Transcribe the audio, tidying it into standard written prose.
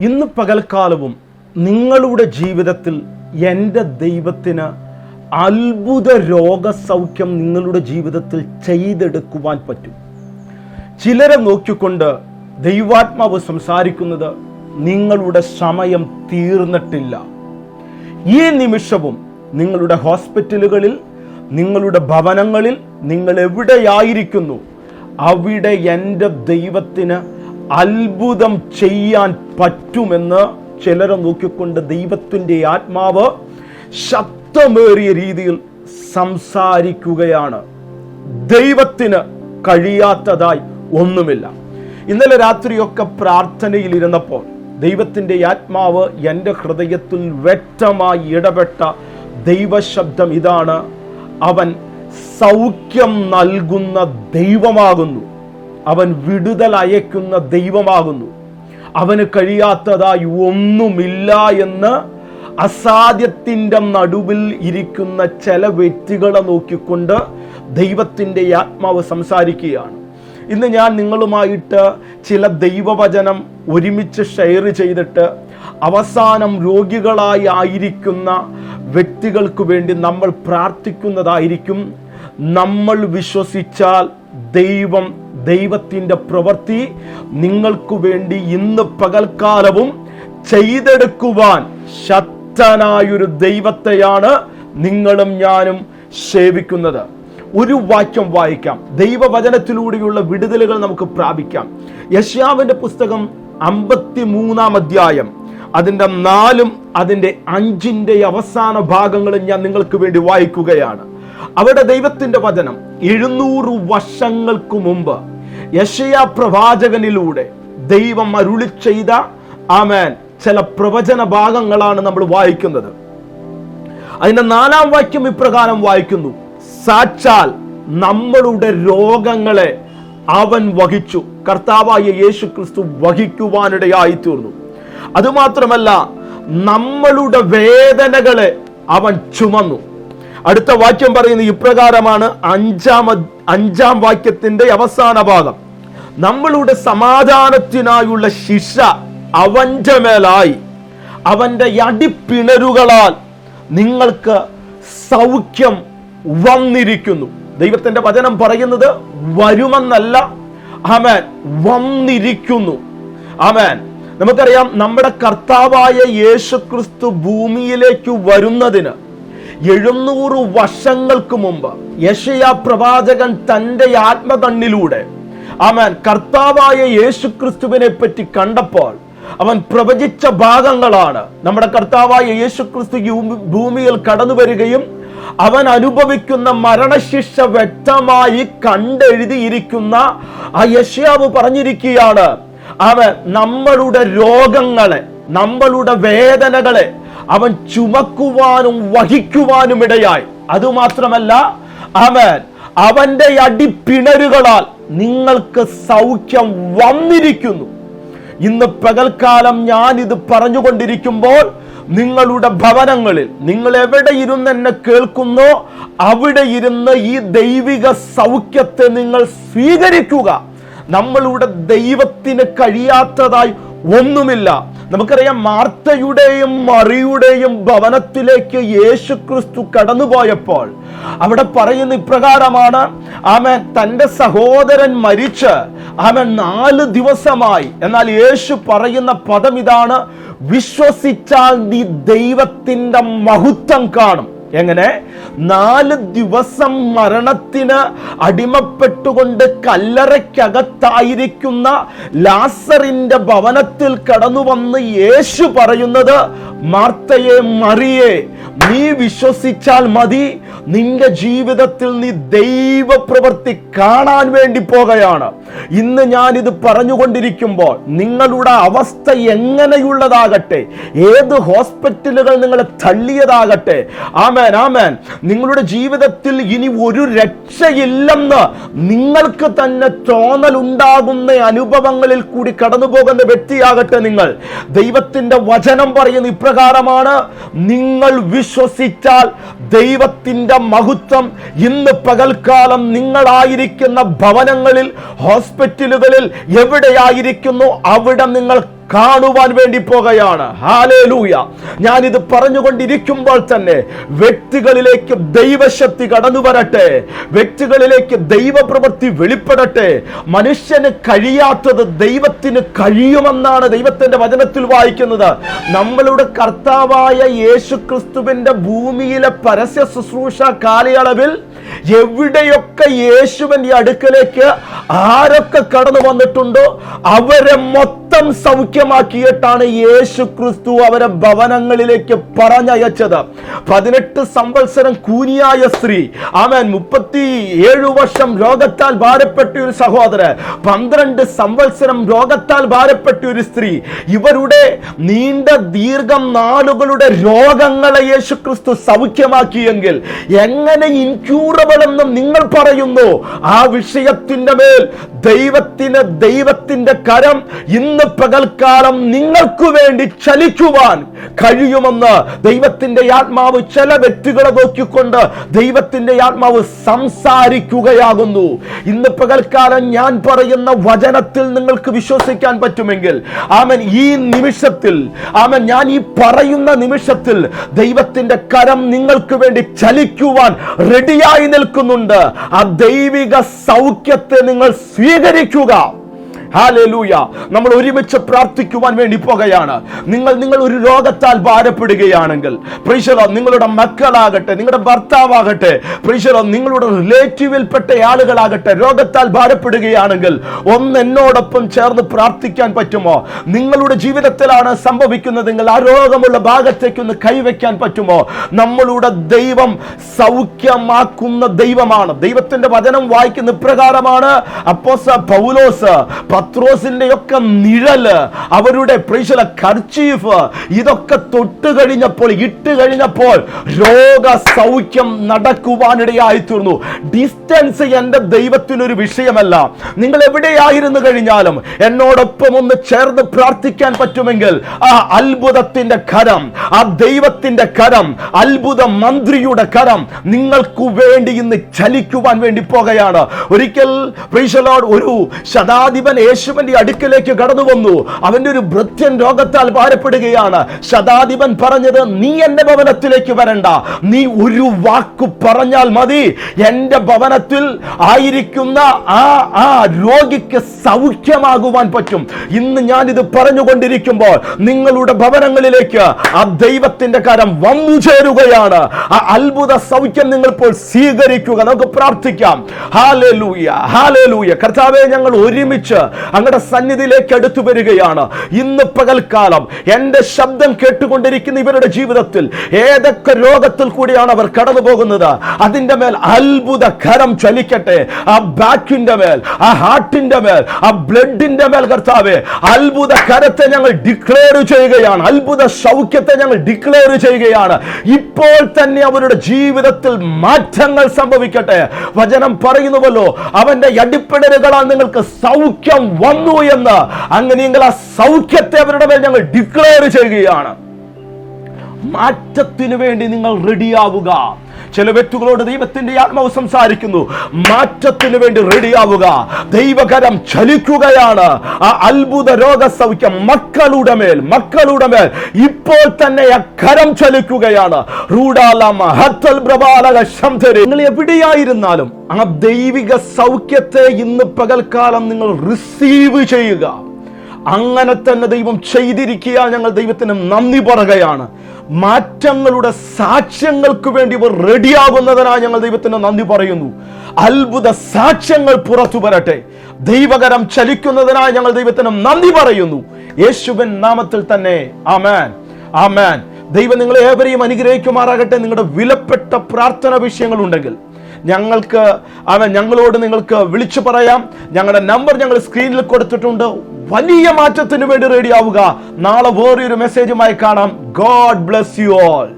ഇന്ന് പകൽക്കാലവും നിങ്ങളുടെ ജീവിതത്തിൽ എൻ്റെ ദൈവത്തിന് അത്ഭുത രോഗസൗഖ്യം നിങ്ങളുടെ ജീവിതത്തിൽ ചെയ്തെടുക്കുവാൻ പറ്റും. ചിലരെ നോക്കിക്കൊണ്ട് ദൈവാത്മാവ് സംസാരിക്കുന്നത് നിങ്ങളുടെ സമയം തീർന്നിട്ടില്ല. ഈ നിമിഷവും നിങ്ങളുടെ ഹോസ്പിറ്റലുകളിൽ, നിങ്ങളുടെ ഭവനങ്ങളിൽ, നിങ്ങൾ എവിടെയായിരിക്കുന്നു അവിടെ എൻ്റെ ദൈവത്തിന് അത്ഭുതം ചെയ്യാൻ പറ്റുമെന്ന് ചിലരെ നോക്കിക്കൊണ്ട് ദൈവത്തിൻ്റെ ആത്മാവ് ശക്തമേറിയ രീതിയിൽ സംസാരിക്കുകയാണ്. ദൈവത്തിന് കഴിയാത്തതായി ഒന്നുമില്ല. ഇന്നലെ രാത്രിയൊക്കെ പ്രാർത്ഥനയിൽ ഇരുന്നപ്പോൾ ദൈവത്തിൻ്റെ ആത്മാവ് എൻ്റെ ഹൃദയത്തിൽ വ്യക്തമായി ഇടപെട്ട ദൈവശബ്ദം ഇതാണ്: അവൻ സൗഖ്യം നൽകുന്ന ദൈവമാകുന്നു, അവൻ വിടുതൽ അയക്കുന്ന ദൈവമാകുന്നു, അവന് കഴിയാത്തതായി ഒന്നുമില്ല എന്ന് അസാധ്യത്തിൻ്റെ നടുവിൽ ഇരിക്കുന്ന ചില വ്യക്തികളെ നോക്കിക്കൊണ്ട് ദൈവത്തിൻ്റെ ആത്മാവ് സംസാരിക്കുകയാണ്. ഇന്ന് ഞാൻ നിങ്ങളുമായിട്ട് ചില ദൈവവചനം ഒരുമിച്ച് ഷെയർ ചെയ്തിട്ട് അവസാനം രോഗികളായി ആയിരിക്കുന്ന വ്യക്തികൾക്ക് വേണ്ടി നമ്മൾ പ്രാർത്ഥിക്കുന്നതായിരിക്കും. നമ്മൾ വിശ്വസിച്ചാൽ ദൈവത്തിൻ്റെ പ്രവൃത്തി നിങ്ങൾക്ക് വേണ്ടി ഇന്ന് പകൽക്കാലവും ചെയ്തെടുക്കുവാൻ ശക്തനായൊരു ദൈവത്തെയാണ് നിങ്ങളും ഞാനും സേവിക്കുന്നത്. ഒരു വാക്യം വായിക്കാം. ദൈവവചനത്തിലൂടെയുള്ള വിടുതലുകൾ നമുക്ക് പ്രാപിക്കാം. യെശയ്യാവിന്റെ പുസ്തകം 53-ാം അധ്യായം അതിൻ്റെ 4-ഉം അതിൻ്റെ 5-ന്റെ അവസാന ഭാഗങ്ങളും ഞാൻ നിങ്ങൾക്ക് വേണ്ടി വായിക്കുകയാണ്. അവിടെ ദൈവത്തിന്റെ വചനം 700 വർഷങ്ങൾക്ക് മുമ്പ് യെശയ്യാ പ്രവാചകനിലൂടെ ദൈവം അരുളി ചെയ്ത ചില പ്രവചന ഭാഗങ്ങളാണ് നമ്മൾ വായിക്കുന്നത്. അതിന്റെ 4-ാം വാക്യം ഇപ്രകാരം വായിക്കുന്നു: സാക്ഷാൽ നമ്മളുടെ രോഗങ്ങളെ അവൻ വഹിച്ചു. കർത്താവായ യേശു ക്രിസ്തു വഹിക്കുവാനിടയായി തീർന്നു. അതുമാത്രമല്ല, നമ്മളുടെ വേദനകളെ അവൻ ചുമന്നു. അടുത്ത വാക്യം പറയുന്നത് ഇപ്രകാരമാണ്, 5-ാം വാക്യത്തിന്റെ അവസാന ഭാഗം: നമ്മളുടെ സമാധാനത്തിനായുള്ള ശിക്ഷ അവന്റെ മേലായി, അവന്റെ അടിപ്പിണരുകളാൽ നിങ്ങൾക്ക് സൗഖ്യം വന്നിരിക്കുന്നു. ദൈവത്തിന്റെ വചനം പറയുന്നത് വരുമെന്നല്ല, വന്നിരിക്കുന്നു. നമുക്കറിയാം, നമ്മുടെ കർത്താവായ യേശു ക്രിസ്തു ഭൂമിയിലേക്ക് വരുന്നതിന് 700 വർഷങ്ങൾക്ക് മുമ്പ് യെശയ്യാ പ്രവാചകൻ തന്റെ ആത്മകണ്ണിലൂടെ കർത്താവായ യേശു ക്രിസ്തുവിനെ പറ്റി കണ്ടപ്പോൾ അവൻ പ്രവചിച്ച ഭാഗങ്ങളാണ്. നമ്മുടെ കർത്താവായ യേശു ക്രിസ്തു ഭൂമിയിൽ കടന്നു വരികയും അവൻ അനുഭവിക്കുന്ന മരണശിക്ഷ വ്യക്തമായി കണ്ടെഴുതിയിരിക്കുന്ന ആ യെശയ്യാവ് പറഞ്ഞിരിക്കുകയാണ്, അവൻ നമ്മളുടെ രോഗങ്ങളെ, നമ്മളുടെ വേദനകളെ അവൻ ചുമക്കുവാനും വഹിക്കുവാനും ഇടയായി. അതുമാത്രമല്ല, അവന്റെ അടിപ്പിണരുകളാൽ നിങ്ങൾക്ക് സൗഖ്യം വന്നിരിക്കുന്നു. ഇന്ന് പകൽക്കാലം ഞാൻ ഇത് പറഞ്ഞുകൊണ്ടിരിക്കുമ്പോൾ നിങ്ങളുടെ ഭവനങ്ങളിൽ, നിങ്ങൾ എവിടെ ഇരുന്ന് എന്നെ കേൾക്കുന്നോ അവിടെ ഇരുന്ന് ഈ ദൈവിക സൗഖ്യത്തെ നിങ്ങൾ സ്വീകരിക്കുക. നമ്മളുടെ ദൈവത്തിന് കഴിയാത്തതായി ഒന്നുമില്ല. നമുക്കറിയാം, മാർത്തയുടെയും മറിയുടെയും ഭവനത്തിലേക്ക് യേശു ക്രിസ്തു കടന്നുപോയപ്പോൾ അവിടെ പറയുന്ന ഇപ്രകാരമാണ്, തന്റെ സഹോദരൻ മരിച്ച് 4 ദിവസമായി. എന്നാൽ യേശു പറയുന്ന പദം ഇതാണ്: വിശ്വസിച്ചാൽ നീ ദൈവത്തിന്റെ മഹത്വം കാണും. എങ്ങനെ? 4 ദിവസം മരണത്തിന് അടിമപ്പെട്ടുകൊണ്ട് കല്ലറയ്ക്കകത്തായിരിക്കുന്ന ലാസറിന്റെ ഭവനത്തിൽ കടന്നു വന്ന് യേശു പറയുന്നത്, മാർത്തയെ, മറിയേ, നീ വിശ്വസിച്ചാൽ മതി, നിന്റെ ജീവിതത്തിൽ നീ ദൈവപ്രവൃത്തി കാണാൻ വേണ്ടി പോകുകയാണ്. ഇന്ന് ഞാൻ ഇത് പറഞ്ഞുകൊണ്ടിരിക്കുമ്പോൾ നിങ്ങളുടെ അവസ്ഥ എങ്ങനെയുള്ളതാകട്ടെ, ഏത് ഹോസ്പിറ്റലുകൾ നിങ്ങളെ തള്ളിയതാകട്ടെ, നിങ്ങളുടെ ജീവിതത്തിൽ ഇനി ഒരു രക്ഷയില്ലെന്ന് നിങ്ങൾക്ക് തന്നെ തോന്നലുണ്ടാകുന്ന അനുഭവങ്ങളിൽ കൂടി കടന്നു പോകുന്ന വ്യക്തിയാകട്ടെ നിങ്ങൾ, ദൈവത്തിന്റെ വചനം പറയുന്ന ഇപ്രകാരമാണ്: നിങ്ങൾ വിശ്വസിച്ചാൽ ദൈവത്തിന്റെ മഹത്വം ഇന്ന് പകൽക്കാലം നിങ്ങളായിരിക്കുന്ന ഭവനങ്ങളിൽ, ഹോസ്പിറ്റലുകളിൽ എവിടെയായിരിക്കുന്നു അവിടെ നിങ്ങൾ കാണുവാൻ വേണ്ടി പോകുകയാണ്. ഹല്ലേലൂയ. ഞാനിത് പറഞ്ഞുകൊണ്ടിരിക്കുമ്പോൾ തന്നെ വ്യക്തികളിലേക്ക് ദൈവശക്തി കടന്നു വരട്ടെ, വ്യക്തികളിലേക്ക് ദൈവപ്രവൃത്തി വെളിപ്പെടട്ടെ. മനുഷ്യന് കഴിയാത്തത് ദൈവത്തിന് കഴിയുമെന്നാണ് ദൈവത്തിന്റെ വചനത്തിൽ വായിക്കുന്നത്. നമ്മളുടെ കർത്താവായ യേശു ക്രിസ്തുവിന്റെ ഭൂമിയിലെ പരസ്യ ശുശ്രൂഷ കാലയളവിൽ എവിടെയൊക്കെ യേശുവിന്റെ അടുക്കലേക്ക് ആരൊക്കെ കടന്നു വന്നിട്ടുണ്ടോ അവരെ മൊത്തം സൗഖ്യമാക്കിയിട്ടാണ് യേശു ക്രിസ്തു അവരെ ഭവനങ്ങളിലേക്ക് പറഞ്ഞയച്ചത്. 18 സംവത്സരം കൂനിയായ സ്ത്രീ, ആമേൻ, 37 വർഷം രോഗത്താൽ ഭാരപ്പെട്ട ഒരു സഹോദരൻ, 12 സംവത്സരം രോഗത്താൽ ഭാരപ്പെട്ട ഒരു സ്ത്രീ, ഇവരുടെ നീണ്ട ദീർഘം നാളുകളുടെ രോഗങ്ങളെ യേശു ക്രിസ്തു സൗഖ്യമാക്കിയെങ്കിൽ എങ്ങനെ ഇൻക്യൂറബിൾ എന്നും നിങ്ങൾ പറയുന്നു? ആ വിഷയത്തിന്റെ മേൽ ദൈവത്തിന്റെ കരം ഇന്ന് പകൽക്കാലം നിങ്ങൾക്ക് വേണ്ടി ചലിക്കുവാൻ കഴിയുമെന്ന് ദൈവത്തിന്റെ ആത്മാവ് ചില വ്യക്തികളെ നോക്കിക്കൊണ്ട് ദൈവത്തിന്റെ ആത്മാവ് സംസാരിക്കുകയാകുന്നു. ഇന്ന് പകൽക്കാലം ഞാൻ പറയുന്ന വചനത്തിൽ നിങ്ങൾക്ക് വിശ്വസിക്കാൻ പറ്റുമെങ്കിൽ ആമേൻ, ഈ നിമിഷത്തിൽ ആമേൻ, ഞാൻ ഈ പറയുന്ന നിമിഷത്തിൽ ദൈവത്തിന്റെ കരം നിങ്ങൾക്ക് വേണ്ടി ചലിക്കുവാൻ റെഡിയായി നിൽക്കുന്നുണ്ട്. ആ ദൈവിക സൗഖ്യത്തെ നിങ്ങൾ സ്വീകരിക്കുക. ഹല്ലേലൂയ. നമ്മൾ ഒരുമിച്ച് പ്രാർത്ഥിക്കുവാൻ വേണ്ടി പോകുകയാണ്. നിങ്ങൾ ഒരു രോഗത്താൽ ഭാരപ്പെടുകയാണെങ്കിൽ, പ്രൈസ് ദി ലോർഡ്, നിങ്ങളുടെ മക്കളാകട്ടെ, നിങ്ങളുടെ ഭർത്താവാകട്ടെ, പ്രൈസ് ദി ലോർഡ്, നിങ്ങളുടെ റിലേറ്റീവിൽപ്പെട്ട ആളുകളാകട്ടെ രോഗത്താൽ ഭാരപ്പെടുകയാണെങ്കിൽ ഒന്ന് എന്നോടൊപ്പം ചേർന്ന് പ്രാർത്ഥിക്കാൻ പറ്റുമോ? നിങ്ങളുടെ ജീവിതത്തിലാണ് സംഭവിക്കുന്നതെങ്കിൽ ആ രോഗമുള്ള ഭാഗത്തേക്ക് ഒന്ന് കൈവയ്ക്കാൻ പറ്റുമോ? നമ്മളുടെ ദൈവം സൗഖ്യമാക്കുന്ന ദൈവമാണ്. ദൈവത്തിന്റെ വചനം വായിക്കുന്ന ഇപ്രകാരമാണ്. അപ്പോസ്തലൻ പൗലോസ് പത്രോസിന്റെ ഒക്കെ നിഴല്, അവരുടെ കർച്ചീഫ്, ഇതൊക്കെ തൊട്ട് കഴിഞ്ഞപ്പോൾ, ഇട്ട് കഴിഞ്ഞപ്പോൾ രോഗ സൗഖ്യം നടക്കുവാനിടയായി തീർന്നു. ഡിസ്റ്റൻസ് എന്റെ ദൈവത്തിനൊരു വിഷയമല്ല. നിങ്ങൾ എവിടെയായിരുന്നു കഴിഞ്ഞാലും എന്നോടൊപ്പം ഒന്ന് ചേർന്ന് പ്രാർത്ഥിക്കാൻ പറ്റുമെങ്കിൽ ആ അത്ഭുതത്തിന്റെ കരം, ആ ദൈവത്തിന്റെ കരം, അത്ഭുത മന്ത്രിയുടെ കരം നിങ്ങൾക്ക് വേണ്ടി ഇന്ന് ചലിക്കുവാൻ വേണ്ടി പോകുകയാണ്. ഒരിക്കൽ പ്രൈസ് ദി ലോർഡ്, ഒരു ശതാധിപൻ യേശുവിന്റെ അടുക്കലേക്ക് കടന്നു വന്നു. അവന്റെ ഒരു ഭൃത്യൻ രോഗത്താൽ ഭാരപ്പെടുകയാണ്. ശതാധിപൻ പറഞ്ഞത്, നീ എന്റെ ഭവനത്തിലേക്ക് വരണ്ട, നീ ഒരു വാക്ക് പറഞ്ഞാൽ മതി, എന്റെ ഭവനത്തിൽ ആയിരിക്കുന്ന ആ രോഗിക്ക് സൗഖ്യമാകുവാൻ പറ്റും. ഇന്ന് ഞാനിത് പറഞ്ഞുകൊണ്ടിരിക്കുമ്പോൾ നിങ്ങളുടെ ഭവനങ്ങളിലേക്ക് ആ ദൈവത്തിന്റെ കരം വന്നു ചേരുകയാണ്. ആ അത്ഭുത സൗഖ്യം നിങ്ങൾ ഇപ്പോൾ സ്വീകരിക്കുക. നമുക്ക് പ്രാർത്ഥിക്കാം. Hallelujah, hallelujah. കർത്താവേ, ഞങ്ങൾ ഒരുമിച്ച് അങ്ങയുടെ സന്നിധിയിലേക്ക് അടുത്തു വരികയാണ്. ഇന്ന് പകൽക്കാലം എന്റെ ശബ്ദം കേട്ടുകൊണ്ടിരിക്കുന്ന ഇവരുടെ ജീവിതത്തിൽ ഏതൊക്കെ രോഗത്തിൽ കൂടിയാണ് അവർ കടന്നു പോകുന്നത്, അതിന്റെ മേൽ അത്ഭുത കരം ചലിക്കട്ടെ. ആ ബാക്കിന്റെ മേൽ, ആ ഹാർട്ടിന്റെ മേൽ, ആ ബ്ലഡിന്റെ മേൽ കർത്താവേ, അത്ഭുത കരത്തെ ഞങ്ങൾ ഡിക്ലെയർ ചെയ്യുകയാണ്. അത്ഭുത സൗഖ്യത്തെ ഞങ്ങൾ ഡിക്ലെയർ ചെയ്യുകയാണ്. ഇപ്പോൾ തന്നെ അവരുടെ ജീവിതത്തിൽ മാറ്റങ്ങൾ സംഭവിക്കട്ടെ. വചനം പറയുന്നുവല്ലോ, അവന്റെ അടിപ്പിണരുകളാൽ നിങ്ങൾക്ക് സൗഖ്യം വന്നു എന്ന്. അങ്ങനെയെങ്കിൽ ആ സൗഖ്യത്തെ അവരുടെ മേൽ ഞങ്ങൾ ഡിക്ലെയർ ചെയ്യുകയാണ്. മാറ്റത്തിനു വേണ്ടി നിങ്ങൾ റെഡിയാവുക. ചില വ്യക്തികളോട് ദൈവത്തിന്റെ ആത്മാവ് സംസാരിക്കുന്നു, മാറ്റത്തിന് വേണ്ടി റെഡിയാവുക. ദൈവകരം ചലിക്കുകയാണ്. ആ അത്ഭുത രോഗസൗഖ്യം മക്കളുടെ മേൽ ഇപ്പോൾ തന്നെ ആ കരം ചലിക്കുകയാണ്. നിങ്ങൾ എവിടെയായിരുന്നാലും ആ ദൈവിക സൗഖ്യത്തെ ഇന്ന് പകൽക്കാലം നിങ്ങൾ റിസീവ് ചെയ്യുക. അങ്ങനെ തന്നെ ദൈവം ചെയ്തിരിക്കുക. ഞങ്ങൾ ദൈവത്തിന് നന്ദി പറയുകയാണ്. മാറ്റങ്ങളുടെ സാക്ഷ്യങ്ങൾക്ക് വേണ്ടി ഇവർ റെഡിയാകുന്നതിനായി ഞങ്ങൾ ദൈവത്തിന് നന്ദി പറയുന്നു. അത്ഭുത സാക്ഷ്യങ്ങൾ പുറത്തു വരട്ടെ. ദൈവകരം ചലിക്കുന്നതിനായി ഞങ്ങൾ ദൈവത്തിന് നന്ദി പറയുന്നു. യേശുവിൻ നാമത്തിൽ തന്നെ ആമേൻ, ആമേൻ. ദൈവം നിങ്ങളെ ഏവരെയും അനുഗ്രഹിക്കുമാറാകട്ടെ. നിങ്ങളുടെ വിലപ്പെട്ട പ്രാർത്ഥന വിഷയങ്ങളുണ്ടെങ്കിൽ ഞങ്ങളോട് നിങ്ങൾക്ക് വിളിച്ചു പറയാം. ഞങ്ങളുടെ നമ്പർ ഞങ്ങൾ സ്ക്രീനിൽ കൊടുത്തിട്ടുണ്ട്. വലിയ മാറ്റത്തിന് വേണ്ടി റെഡിയാവുക. നാളെ വേറൊരു മെസ്സേജുമായി കാണാം. God bless you all.